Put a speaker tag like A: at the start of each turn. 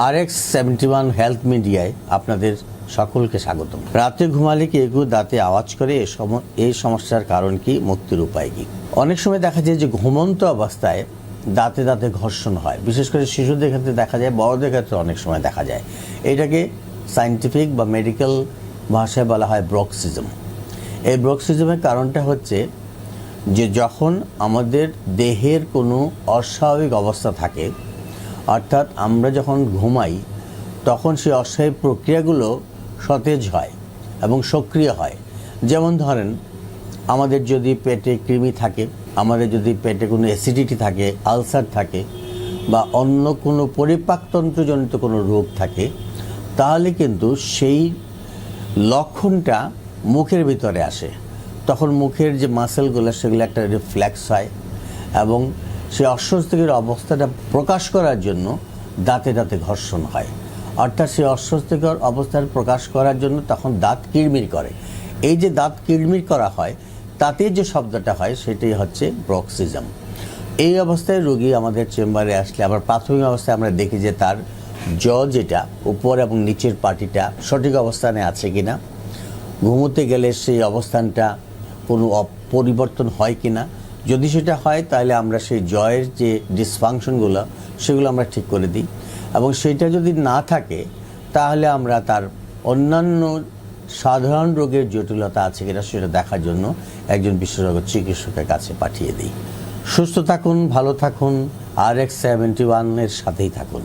A: RX-71 health মিডিয়ায় আপনাদের সকলকে স্বাগত। রাতে ঘুমালে কি এগুলো দাঁতে আওয়াজ করে? এই সমস্যার কারণ কি, মুক্তির উপায় কি? অনেক সময় দেখা যায় যে ঘুমন্ত অবস্থায় দাঁতে দাঁতে ঘর্ষণ হয়, বিশেষ করে শিশুদের ক্ষেত্রে দেখা যায়, বড়দের ক্ষেত্রে অনেক সময় দেখা যায়। এটাকে সায়েন্টিফিক বা মেডিকেল ভাষায় বলা হয় ব্রক্সিজম। এই ব্রক্সিজমের কারণটা হচ্ছে যে যখন আমাদের দেহের কোনো অস্বাভাবিক অবস্থা থাকে, অর্থাৎ আমরা যখন ঘুমাই তখন সেই অস্বাভাবিক প্রক্রিয়াগুলো সতেজ হয় এবং সক্রিয় হয়। যেমন ধরেন, আমাদের যদি পেটে কৃমি থাকে, আমাদের যদি পেটে কোনো অ্যাসিডিটি থাকে, আলসার থাকে, বা অন্য কোনো পরিপাকতন্ত্রজনিত কোনো রোগ থাকে, তাহলে কিন্তু সেই লক্ষণটা মুখের ভিতরে আসে। তখন মুখের যে মাসেলগুলো সেগুলো একটা রিফ্লেক্স হয় এবং সেই অস্বস্তিকর অবস্থাটা প্রকাশ করার জন্য দাঁতে দাঁতে ঘর্ষণ হয়। অর্থাৎ সেই অস্বস্তিকর অবস্থার প্রকাশ করার জন্য তখন দাঁত কিড়মির করে। এই যে দাঁত কিড়মির করা হয়, তাতে যে শব্দটা হয় সেটাই হচ্ছে ব্রক্সিজম। এই অবস্থায় রোগী আমাদের চেম্বারে আসলে আবার প্রাথমিক অবস্থায় আমরা দেখি যে তার জ যেটা উপর এবং নিচের পাটিটা সঠিক অবস্থানে আছে কিনা, ঘুমোতে গেলে সেই অবস্থানটা কোনো পরিবর্তন হয় কিনা। যদি সেটা হয় তাহলে আমরা সেই জয়ের যে ডিসফাংশনগুলো সেগুলো আমরা ঠিক করে দিই, এবং সেটা যদি না থাকে তাহলে আমরা তার অন্যান্য সাধারণ রোগের জটিলতা আছে কিনা সেটা দেখার জন্য একজন বিশেষজ্ঞ চিকিৎসকের কাছে পাঠিয়ে দিই। সুস্থ থাকুন, ভালো থাকুন, RX-71 এর সাথেই থাকুন।